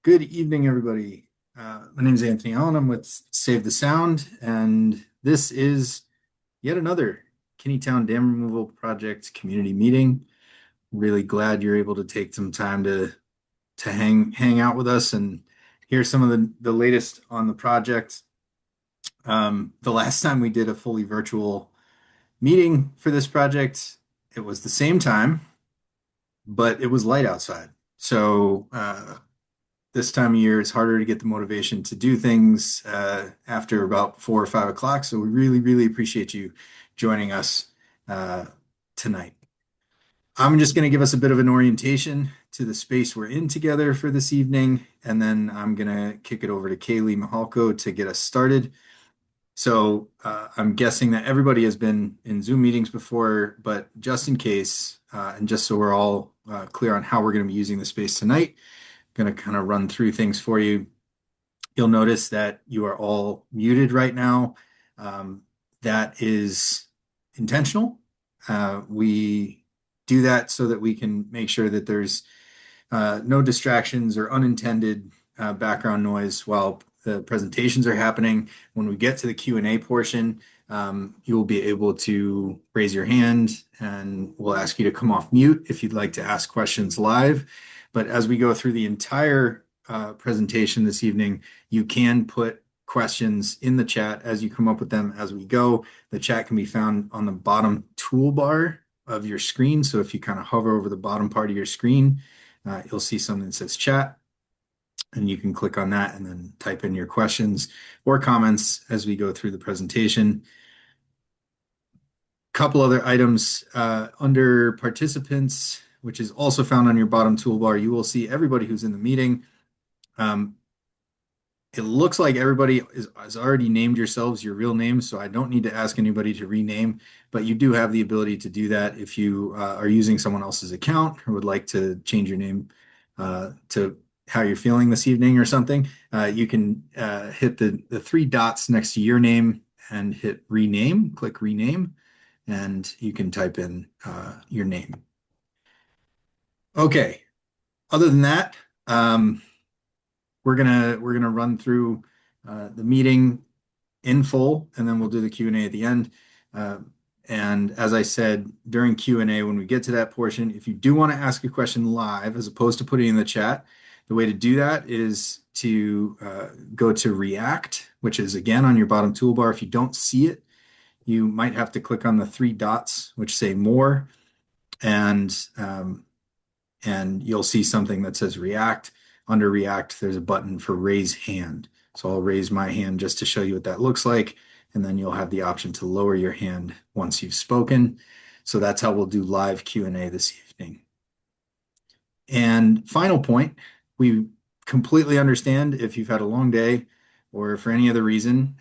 Good evening, everybody. My name is Anthony Allen. I'm with Save the Sound, and this is yet another Kinneytown Dam Removal Project community meeting. Really glad you're able to take some time to hang out with us and hear some of the latest on the project. The last time we did a fully virtual meeting for this project, it was the same time, but it was light outside. So this time of year, it's harder to get the motivation to do things after about 4 or 5 o'clock. So we really, really appreciate you joining us uh, tonight. I'm just going to give us a bit of an orientation to the space we're in together for this evening, and then I'm going to kick it over to Kaylee Mahalko to get us started. So I'm guessing that everybody has been in Zoom meetings before, but just in case, and just so we're all clear on how we're going to be using the space tonight, going to kind of run through things for you. You'll notice that you are all muted right now. That is intentional. We do that so that we can make sure that there's no distractions or unintended background noise while the presentations are happening. When we get to the Q&A portion, you will be able to raise your hand and we'll ask you to come off mute if you'd like to ask questions live. But as we go through the entire presentation this evening, you can put questions in the chat as you come up with them as we go. The chat can be found on the bottom toolbar of your screen. So if you kind of hover over the bottom part of your screen, you'll see something that says chat, and you can click on that and then type in your questions or comments as we go through the presentation. Couple other items under participants, which is also found on your bottom toolbar. You will see everybody who's in the meeting. It looks like everybody has already named yourselves your real name, so I don't need to ask anybody to rename, but you do have the ability to do that if you are using someone else's account or would like to change your name to how you're feeling this evening or something. You can hit the three dots next to your name and hit rename, click rename, and you can type in your name. Okay, other than that, we're gonna run through the meeting in full, and then we'll do the Q&A at the end. And as I said, during Q&A, when we get to that portion, if you do want to ask a question live, as opposed to putting it in the chat, the way to do that is to go to React, which is again on your bottom toolbar. If you don't see it, you might have to click on the three dots, which say More, and you'll see something that says React. Under React, there's a button for Raise Hand. So I'll raise my hand just to show you what that looks like, and then you'll have the option to lower your hand once you've spoken. So that's how we'll do live Q&A this evening. And final point, we completely understand if you've had a long day or for any other reason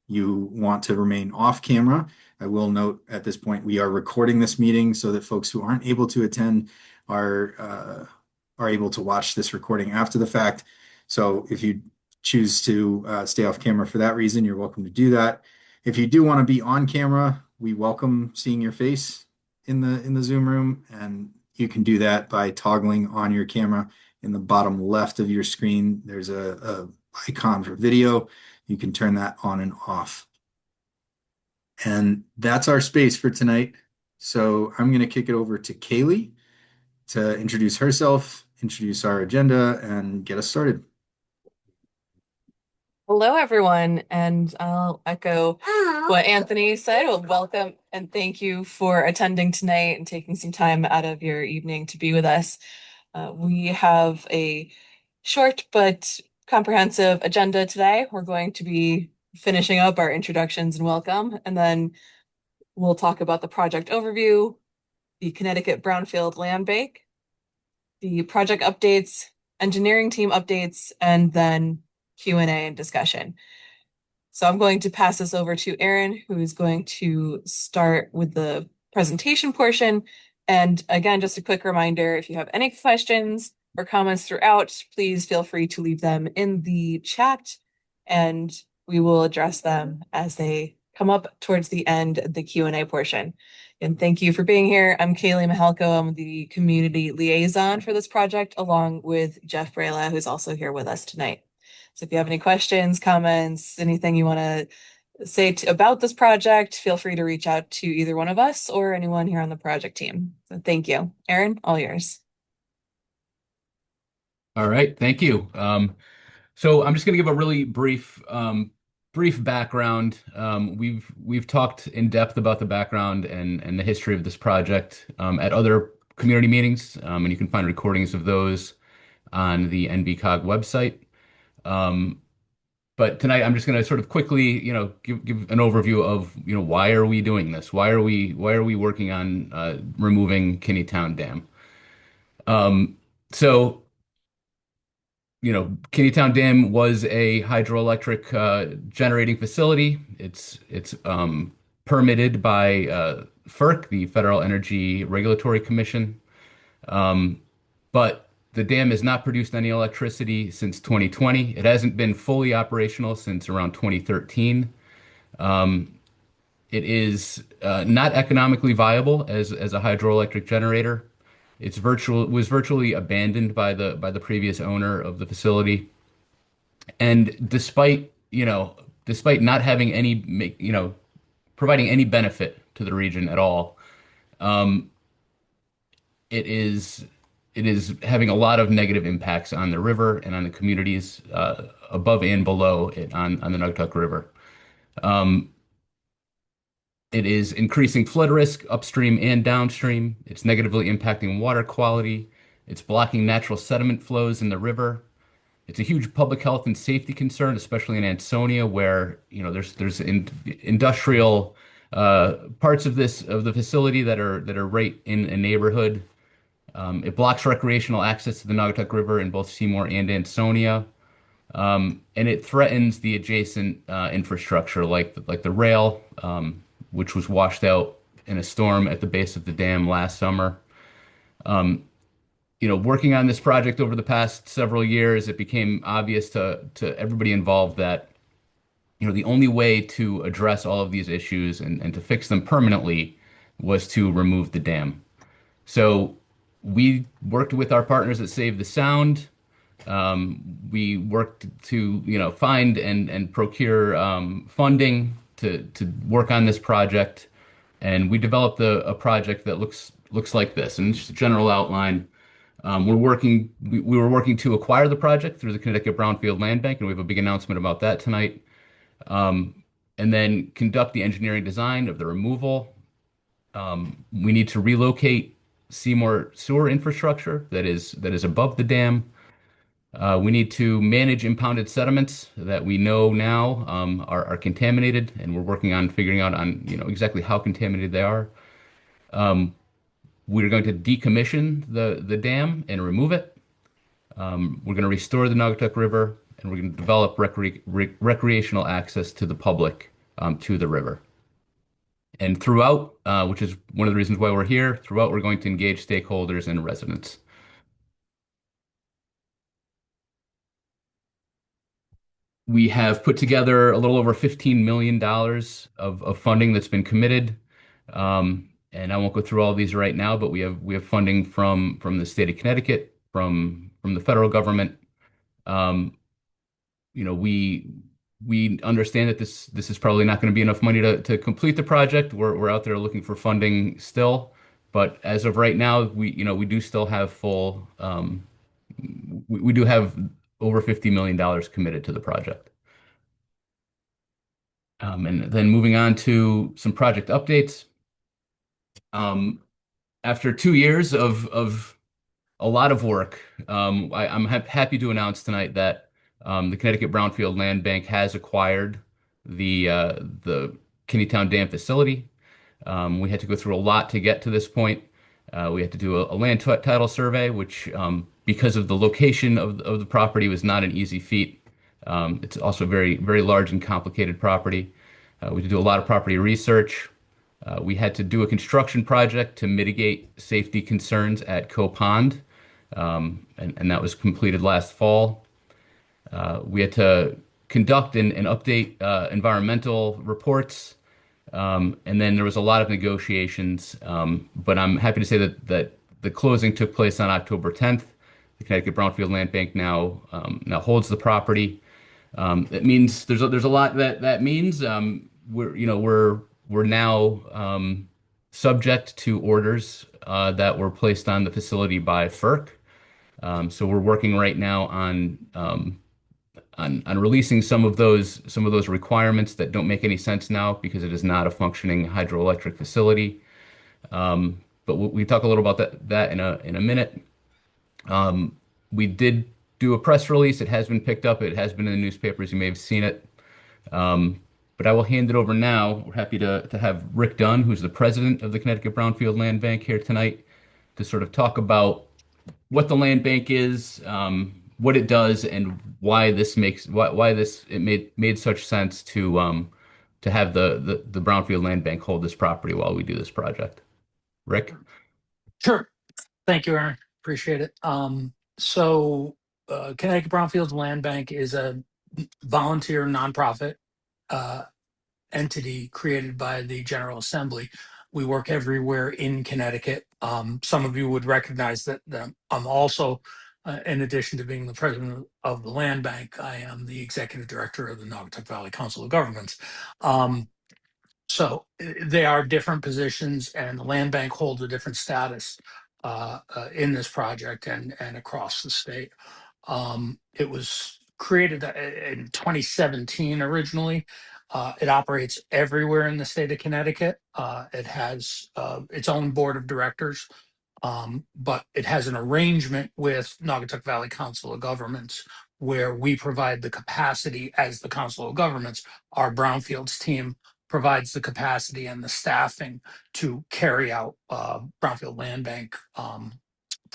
you want to remain off camera. I will note at this point we are recording this meeting so that folks who aren't able to attend are able to watch this recording after the fact. So if you choose to stay off camera for that reason, you're welcome to do that. If you do want to be on camera, we welcome seeing your face in the Zoom room, and you can do that by toggling on your camera. In the bottom left of your screen, there's a icon for video. You can turn that on and off. And that's our space for tonight. So I'm going to kick it over to Kaylee to introduce herself, introduce our agenda, and get us started. Hello, everyone, and I'll echo what Anthony said. Well, welcome and thank you for attending tonight and taking some time out of your evening to be with us. We have a short but comprehensive agenda today. We're going to be finishing up our introductions and welcome, and then we'll talk about the project overview, the Connecticut Brownfield Land Bank, the project updates, engineering team updates, and then Q&A and discussion. So I'm going to pass this over to Erin, who is going to start with the presentation portion. And again, just a quick reminder, if you have any questions or comments throughout, please feel free to leave them in the chat and we will address them as they come up towards the end of the Q&A portion. And thank you for being here. I'm Kaylee Mahalko. I'm the community liaison for this project, along with Jeff Brela, who's also here with us tonight. So if you have any questions, comments, anything you want to say about this project, feel free to reach out to either one of us or anyone here on the project team. So thank you. Aaron, all yours. All right, thank you. So I'm just going to give a really brief background. We've talked in depth about the background and the history of this project at other community meetings, and you can find recordings of those on the NBCOG website. Um, but tonight I'm just going to sort of quickly, give an overview of, why are we doing this? Why are we working on removing Kinneytown Dam? Um, so. Kinneytown Dam was a hydroelectric generating facility. It's permitted by FERC, the Federal Energy Regulatory Commission. Um, but the dam has not produced any electricity since 2020. It hasn't been fully operational since around 2013. Um, it is not economically viable as a hydroelectric generator. It was virtually abandoned by the previous owner of the facility. And despite not having providing any benefit to the region at all, um, it is it is having a lot of negative impacts on the river and on the communities above and below it on the Nugtuck River. Um, it is increasing flood risk upstream and downstream. It's negatively impacting water quality. It's blocking natural sediment flows in the river. It's a huge public health and safety concern, especially in Ansonia, where there's industrial parts of the facility that are right in a neighborhood. It blocks recreational access to the Naugatuck River in both Seymour and Ansonia, and it threatens the adjacent infrastructure, like the rail, which was washed out in a storm at the base of the dam last summer. Um, Working on this project over the past several years, it became obvious to everybody involved that, the only way to address all of these issues and to fix them permanently was to remove the dam. So we worked with our partners at Save the Sound. We worked to, find and procure funding to work on this project, and we developed a project that looks like this. And just a general outline. We were working to acquire the project through the Connecticut Brownfield Land Bank, and we have a big announcement about that tonight. And then conduct the engineering design of the removal. We need to relocate Seymour sewer infrastructure that is above the dam. We need to manage impounded sediments that we know now are contaminated, and we're working on figuring out exactly how contaminated they are. Um, we're going to decommission the dam and remove it. We're going to restore the Naugatuck River, and we're going to develop recreational access to the public to the river. And throughout, which is one of the reasons why we're here, throughout we're going to engage stakeholders and residents. We have put together a little over $15 million of funding that's been committed. And I won't go through all these right now, but we have funding from the state of Connecticut, from the federal government. Um, we understand that this is probably not going to be enough money to complete the project. We're out there looking for funding still, but as of right now, we do still have we do have over $50 million committed to the project. And then moving on to some project updates. Um, After 2 years of a lot of work, I'm happy to announce tonight that the Connecticut Brownfield Land Bank has acquired the Kinneytown Dam facility. We had to go through a lot to get to this point. We had to do a land title survey, which, because of the location of the property, was not an easy feat. It's also a very, very large and complicated property. We had to do a lot of property research. We had to do a construction project to mitigate safety concerns at Coe Pond, and that was completed last fall. We had to conduct and update environmental reports. And then there was a lot of negotiations, but I'm happy to say that the closing took place on October 10th. The Connecticut Brownfield Land Bank now holds the property. That means there's a lot that means. We're now subject to orders that were placed on the facility by FERC. So we're working right now on releasing some of those requirements that don't make any sense now because it is not a functioning hydroelectric facility. But we talk a little about that in a minute. We did do a press release. It has been picked up. It has been in the newspapers. You may have seen it. But I will hand it over now. We're happy to have Rick Dunn, who's the president of the Connecticut Brownfield Land Bank, here tonight to sort of talk about what the land bank is, what it does, and why this it made such sense to have the Brownfield Land Bank hold this property while we do this project. Rick? Sure. Thank you, Aaron. Appreciate it. Connecticut Brownfield Land Bank is a volunteer nonprofit entity created by the General Assembly. We work everywhere in Connecticut. Some of you would recognize that I'm also, in addition to being the president of the land bank, I am the executive director of the Naugatuck Valley Council of Governments. They are different positions, and the land bank holds a different status in this project and across the state. It was created in 2017 originally. It operates everywhere in the state of Connecticut. It has its own board of directors, but it has an arrangement with Naugatuck Valley Council of Governments where we provide the capacity as the Council of Governments. Our Brownfields team provides the capacity and the staffing to carry out Brownfield Land Bank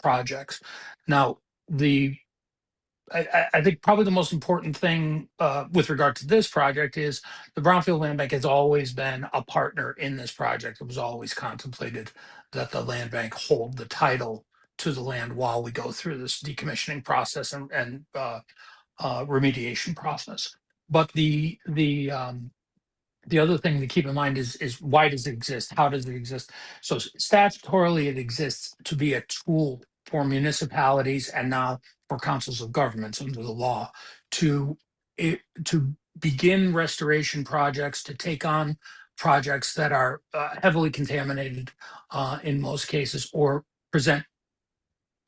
projects. Now, I think probably the most important thing with regard to this project is the Brownfield Land Bank has always been a partner in this project. It was always contemplated that the land bank hold the title to the land while we go through this decommissioning process and remediation process. But the other thing to keep in mind is why does it exist? How does it exist? So statutorily, it exists to be a tool for municipalities and now for councils of governments under the law to begin restoration projects, to take on projects that are heavily contaminated in most cases, or present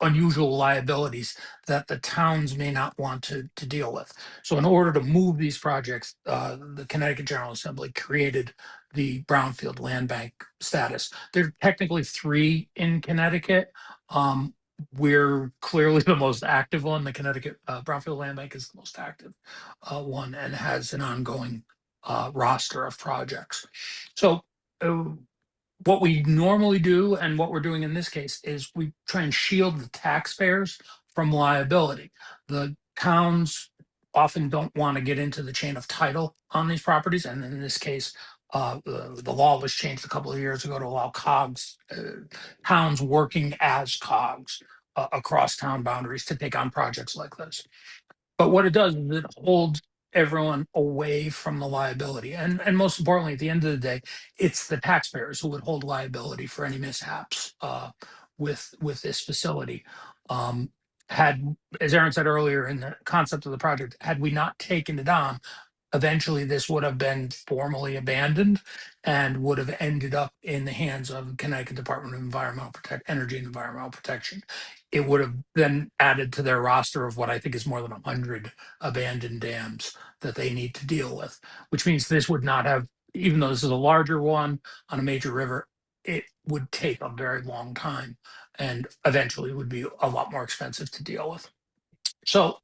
unusual liabilities that the towns may not want to deal with. So in order to move these projects, the Connecticut General Assembly created the Brownfield Land Bank status. There are technically 3 in Connecticut. We're clearly the most active one. The Connecticut Brownfield Land Bank is the most active one and has an ongoing roster of projects. So what we normally do and what we're doing in this case is we try and shield the taxpayers from liability. The towns often don't want to get into the chain of title on these properties, and in this case, the law was changed a couple of years ago to allow COGS, towns working as COGS across town boundaries to take on projects like this. But what it does is it holds everyone away from the liability. And most importantly, at the end of the day, it's the taxpayers who would hold liability for any mishaps with this facility. Had, as Aaron said earlier in the concept of the project, had we not taken it on, eventually this would have been formally abandoned and would have ended up in the hands of Connecticut Department of Energy and Environmental Protection. It would have then added to their roster of what I think is more than 100 abandoned dams that they need to deal with, which means this would not have, even though this is a larger one on a major river, it would take a very long time and eventually would be a lot more expensive to deal with. So,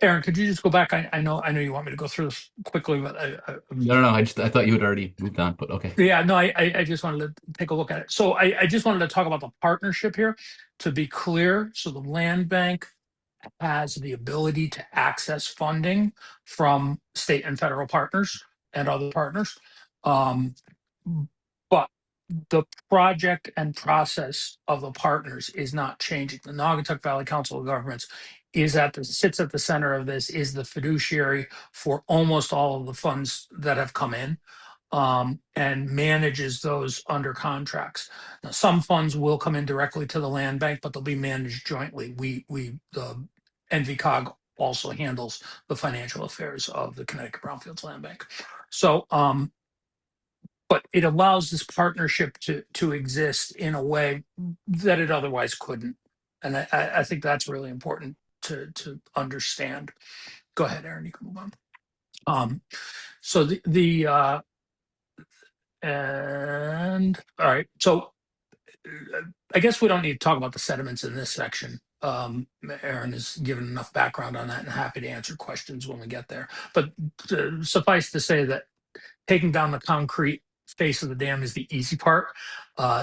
Aaron, could you just go back? I know you want me to go through this quickly, but No. I thought you had already moved on, but okay. yeah, no, I just wanted to take a look at it. So I just wanted to talk about the partnership here. To be clear, so the land bank has the ability to access funding from state and federal partners and other partners. But the project and process of the partners is not changing. The Naugatuck Valley Council of Governments sits at the center of this, is the fiduciary for almost all of the funds that have come in. and manages those under contracts. Now, some funds will come in directly to the land bank, but they'll be managed jointly. The NVCOG also handles the financial affairs of the Connecticut Brownfields Land Bank. So, but it allows this partnership to exist in a way that it otherwise couldn't. And I think that's really important to understand. Go ahead, Aaron, you can move on. So and all right, so I guess we don't need to talk about the sediments in this section. Aaron has given enough background on that and happy to answer questions when we get there. But suffice to say that taking down the concrete face of the dam is the easy part.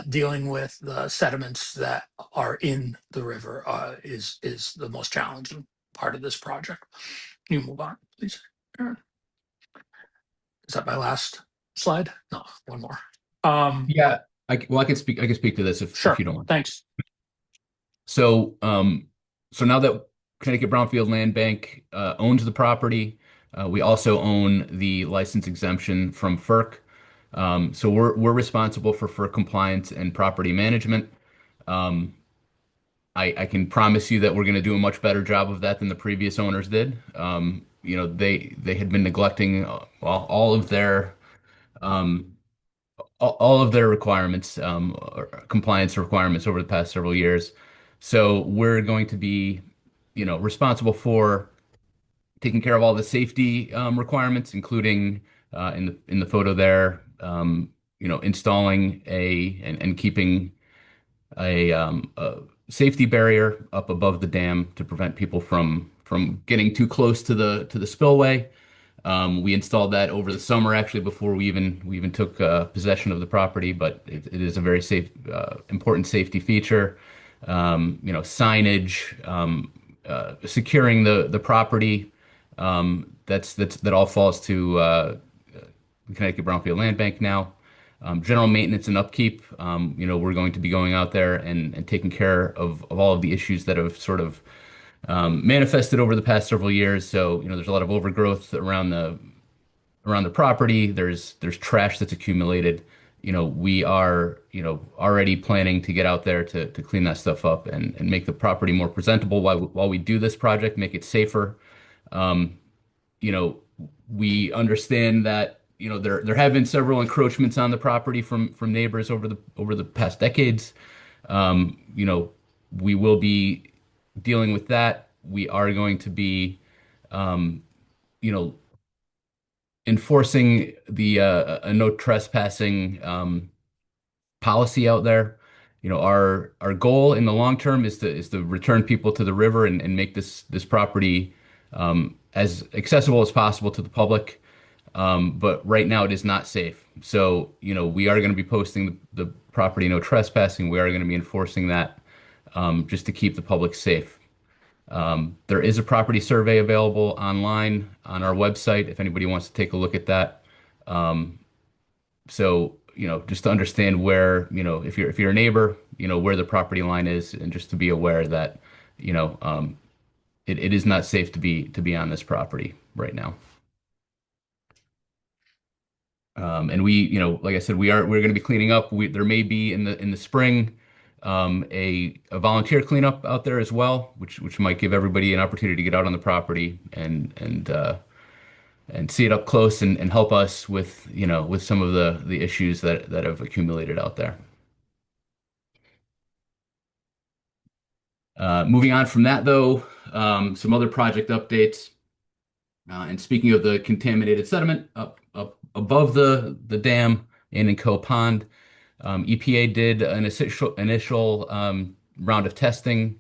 Dealing with the sediments that are in the river is the most challenging part of this project. You move on, please, Aaron. Is that my last slide? No, one more. Yeah, well, I can speak to this Sure. if you don't want. Thanks. So, so now that Connecticut Brownfield Land Bank owns the property, we also own the license exemption from FERC. So we're responsible for FERC compliance and property management. Um, I can promise you that we're going to do a much better job of that than the previous owners did. They had been neglecting all of their um, all of their requirements, or compliance requirements over the past several years. So we're going to be, responsible for taking care of all the safety requirements, including in the photo there, installing and keeping a safety barrier up above the dam to prevent people from getting too close to the spillway. We installed that over the summer, actually, before we even took possession of the property. But it is a very safe, important safety feature. Signage, securing the property. That all falls to the Connecticut Brownfield Land Bank now. General maintenance and upkeep. We're going to be going out there and taking care of all of the issues that have sort of manifested over the past several years. So, there's a lot of overgrowth around the property. There's trash that's accumulated. We are, already planning to get out there to clean that stuff up and make the property more presentable while we do this project, make it safer. Um, we understand that, there have been several encroachments on the property from neighbors over the past decades. We will be dealing with that. We are going to be, you know, enforcing the a no trespassing policy out there. Our goal in the long term is to return people to the river and make this property as accessible as possible to the public. But right now it is not safe. So, we are going to be posting the property no trespassing. We are going to be enforcing that just to keep the public safe. There is a property survey available online on our website if anybody wants to take a look at that. So, just to understand where, if you're a neighbor, where the property line is, and just to be aware that, it is not safe to be on this property right now. And like I said, we're going to be cleaning up. There may be in the spring a volunteer cleanup out there as well, which might give everybody an opportunity to get out on the property and see it up close and help us with some of the issues that have accumulated out there. Moving on from that, though, some other project updates. And speaking of the contaminated sediment up above the dam and in Coe Pond, EPA did an initial round of testing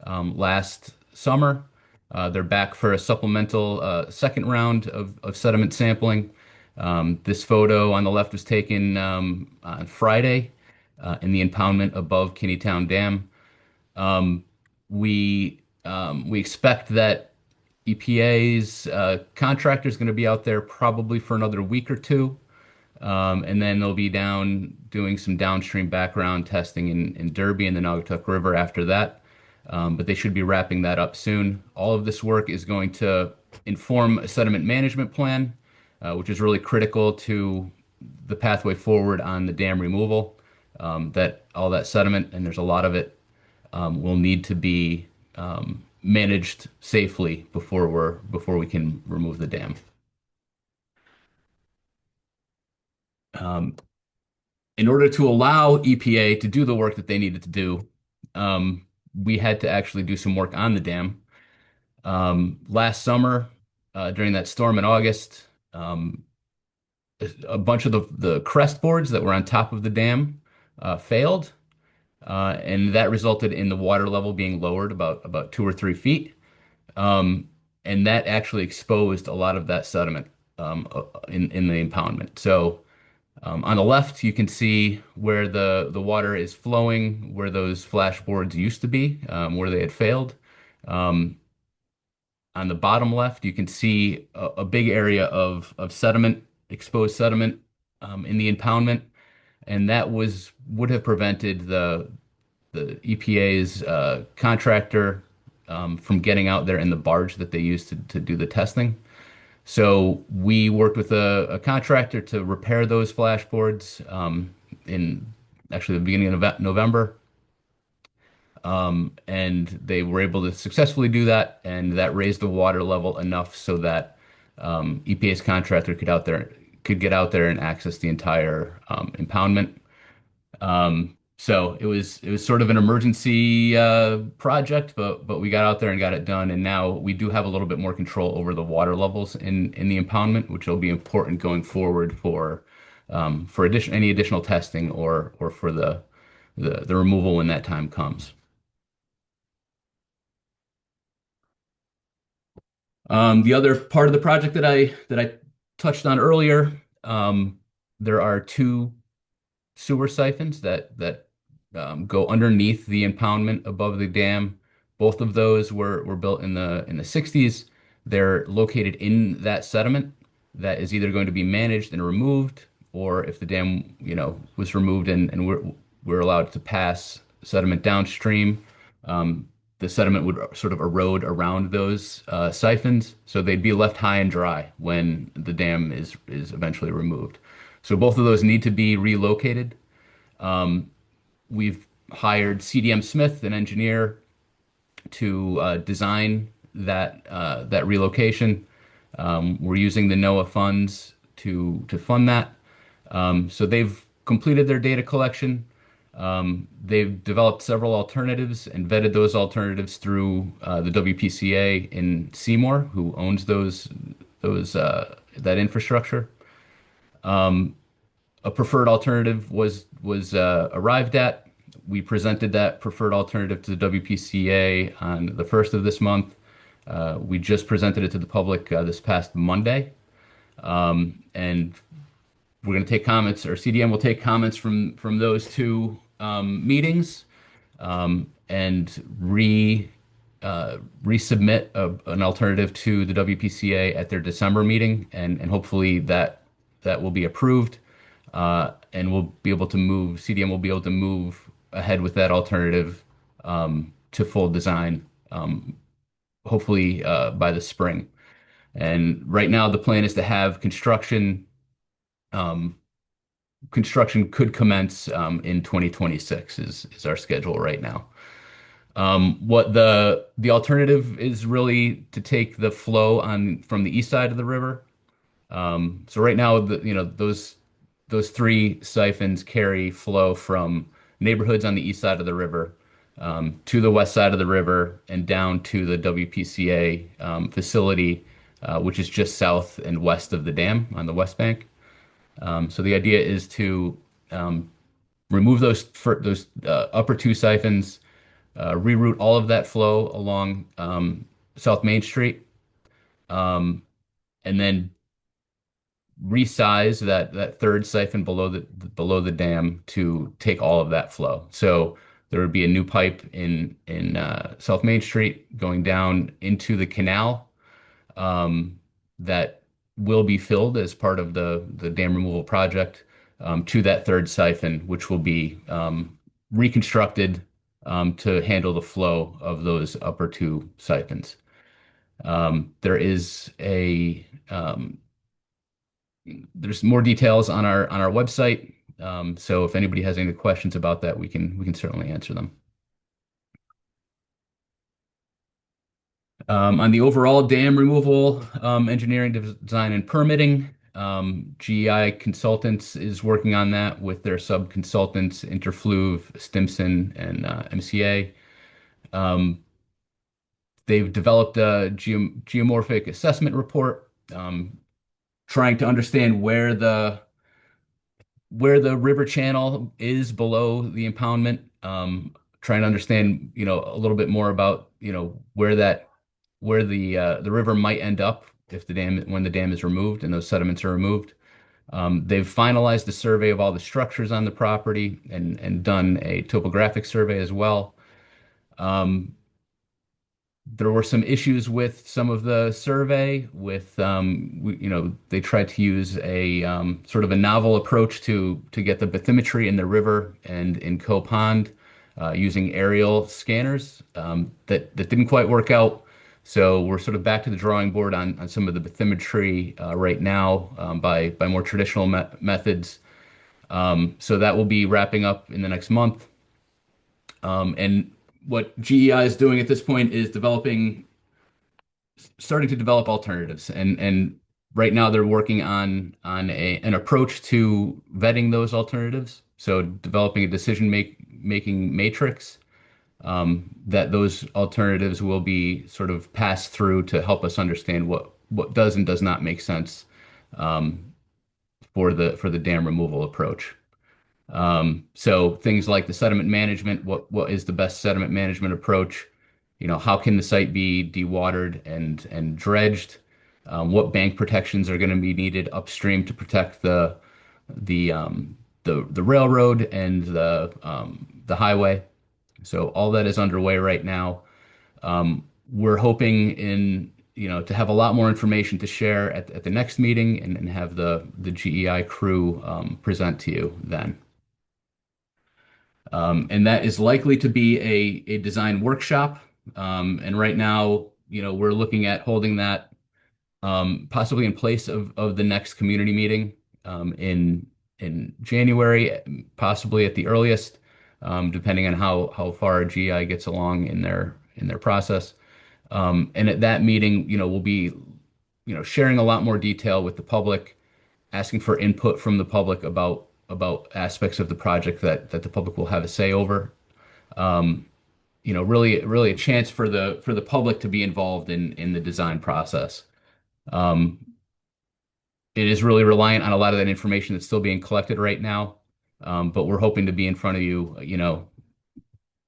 last summer. They're back for a supplemental second round of sediment sampling. This photo on the left was taken on Friday in the impoundment above Kinneytown Dam. We expect that EPA's contractor is going to be out there probably for another week or two. And then they'll be down doing some downstream background testing in Derby and the Naugatuck River after that. But they should be wrapping that up soon. All of this work is going to inform a sediment management plan, which is really critical to the pathway forward on the dam removal. That all that sediment, and there's a lot of it, will need to be managed safely before we can remove the dam. Um, in order to allow EPA to do the work that they needed to do, we had to actually do some work on the dam. Last summer, during that storm in August, a bunch of the crest boards that were on top of the dam failed, and that resulted in the water level being lowered about 2 or 3 feet. Um, and that actually exposed a lot of that sediment in the impoundment. So on the left, you can see where the water is flowing, where those flashboards used to be, where they had failed. Um, on the bottom left, you can see a big area of sediment, exposed sediment in the impoundment, and that would have prevented the EPA's contractor from getting out there in the barge that they used to do the testing. So we worked with a contractor to repair those flashboards in actually the beginning of November. And they were able to successfully do that, and that raised the water level enough so that EPA's contractor could get out there and access the entire impoundment. So it was sort of an emergency project, but we got out there and got it done, and now we do have a little bit more control over the water levels in the impoundment, which will be important going forward for any additional testing or for the removal when that time comes. The other part of the project that I touched on earlier, there are two sewer siphons that go underneath the impoundment above the dam. Both of those were built in the 60s. They're located in that sediment that is either going to be managed and removed, or if the dam, was removed and we're allowed to pass sediment downstream, the sediment would sort of erode around those siphons, so they'd be left high and dry when the dam is eventually removed. So both of those need to be relocated. We've hired CDM Smith, an engineer, to design that relocation. We're using the NOAA funds to fund that. So they've completed their data collection. They've developed several alternatives and vetted those alternatives through the WPCA in Seymour, who owns that infrastructure. A preferred alternative was arrived at. We presented that preferred alternative to the WPCA on the first of this month. We just presented it to the public this past Monday, and we're going to take comments, or CDM will take comments from those two meetings, and resubmit an alternative to the WPCA at their December meeting, and hopefully that will be approved, and CDM will be able to move ahead with that alternative to full design, hopefully by the spring. And right now, the plan is to have construction. Construction could commence in 2026 is our schedule right now. What the alternative is really to take the flow from the east side of the river. So right now, those three siphons carry flow from neighborhoods on the east side of the river to the west side of the river and down to the WPCA facility, which is just south and west of the dam on the west bank. So the idea is to remove those upper two siphons, reroute all of that flow along South Main Street, and then resize that third siphon below the dam to take all of that flow. So there would be a new pipe in South Main Street going down into the canal that will be filled as part of the dam removal project to that third siphon, which will be reconstructed to handle the flow of those upper two siphons. There is there's more details on our website. So if anybody has any questions about that, we can certainly answer them. On the overall dam removal, engineering, design, and permitting, GEI Consultants is working on that with their sub-consultants, Interfluve, Stimson, and MCA. Um, they've developed a geomorphic assessment report, trying to understand where the river channel is below the impoundment, trying to understand, a little bit more about, where the river might end up if when the dam is removed and those sediments are removed. They've finalized the survey of all the structures on the property and done a topographic survey as well. Um, there were some issues with some of the survey with they tried to use a sort of a novel approach to get the bathymetry in the river and in Coe Pond using aerial scanners that didn't quite work out. So we're sort of back to the drawing board on some of the bathymetry right now by more traditional methods. So that will be wrapping up in the next month. And what GEI is doing at this point is starting to develop alternatives, and right now they're working on an approach to vetting those alternatives. So developing a making matrix that those alternatives will be sort of passed through to help us understand what does and does not make sense um, for the dam removal approach. So things like the sediment management, what is the best sediment management approach? How can the site be dewatered and dredged? What bank protections are going to be needed upstream to protect the railroad and the highway? So all that is underway right now. We're hoping to have a lot more information to share at the next meeting and have the GEI crew present to you then. And that is likely to be a design workshop. And right now, we're looking at holding that possibly in place of the next community meeting in January, possibly at the earliest, depending on how far GI gets along in their process. And at that meeting, we'll be sharing a lot more detail with the public, asking for input from the public about aspects of the project that the public will have a say over. Really a chance for the public to be involved in the design process. Um, it is really reliant on a lot of that information that's still being collected right now. But we're hoping to be in front of you,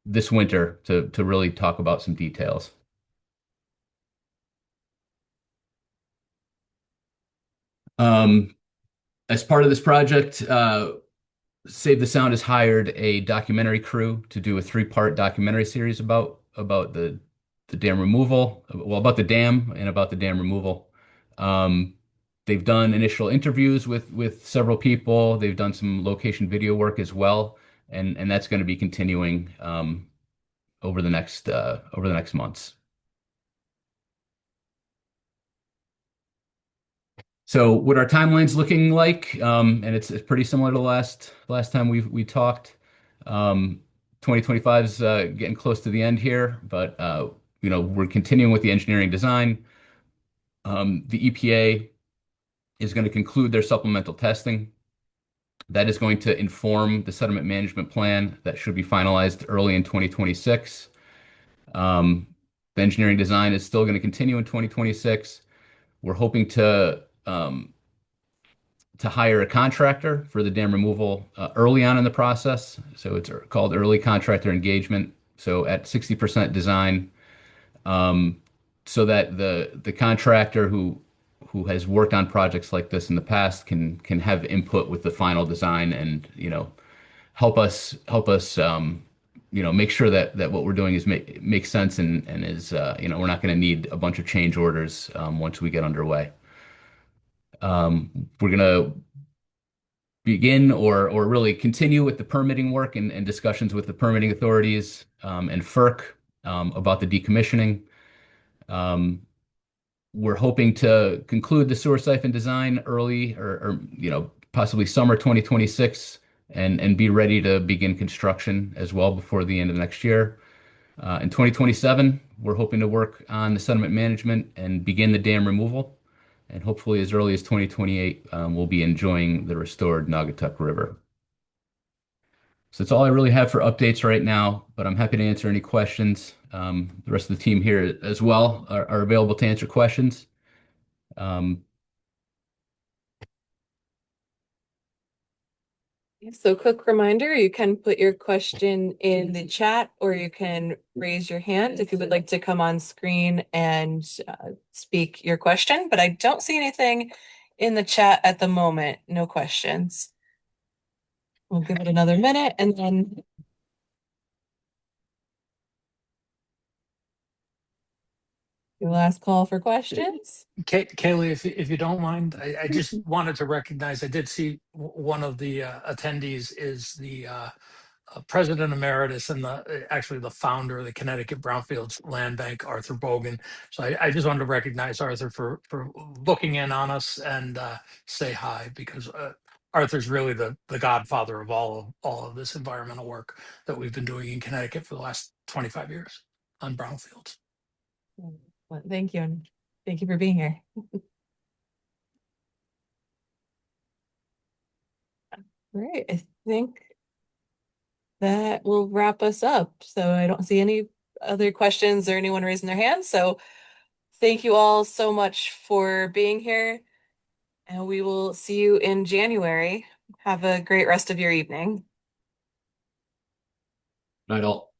this winter to really talk about some details. Um, as part of this project, Save the Sound has hired a documentary crew to do a three-part documentary series about the dam removal, well, about the dam and about the dam removal. Um, they've done initial interviews with several people. They've done some location video work as well, and that's going to be continuing over the next months. So what our timeline's looking like, and it's pretty similar to last time we talked. 2025 is getting close to the end here, but we're continuing with the engineering design. The EPA is going to conclude their supplemental testing. That is going to inform the sediment management plan that should be finalized early in 2026. Um, the engineering design is still going to continue in 2026. We're hoping to hire a contractor for the dam removal early on in the process. So it's called early contractor engagement. So at 60% design, so that the contractor who has worked on projects like this in the past can have input with the final design and help us make sure that what we're doing is makes sense and is we're not going to need a bunch of change orders once we get underway. We're going to begin or really continue with the permitting work and discussions with the permitting authorities and FERC about the decommissioning. Um, We're hoping to conclude the sewer siphon design early or possibly summer 2026 and be ready to begin construction as well before the end of next year. In 2027, we're hoping to work on the sediment management and begin the dam removal. And hopefully, as early as 2028, we'll be enjoying the restored Naugatuck River. So that's all I really have for updates right now, but I'm happy to answer any questions. The rest of the team here as well are available to answer questions. Um, So quick reminder, you can put your question in the chat or you can raise your hand if you would like to come on screen and speak your question, but I don't see anything in the chat at the moment. No questions. We'll give it another minute and then your last call for questions. Kaylee, if you don't mind, I just wanted to recognize, I did see one of the attendees is the president emeritus and actually the founder of the Connecticut Brownfields Land Bank, Arthur Bogan. So I just wanted to recognize Arthur for looking in on us and say hi, because Arthur's really the godfather of all of this environmental work that we've been doing in Connecticut for the last 25 years on brownfields. Well, thank you. And thank you for being here. All right, I think that will wrap us up. So I don't see any other questions or anyone raising their hand. So thank you all so much for being here. And we will see you in January. Have a great rest of your evening. Night all.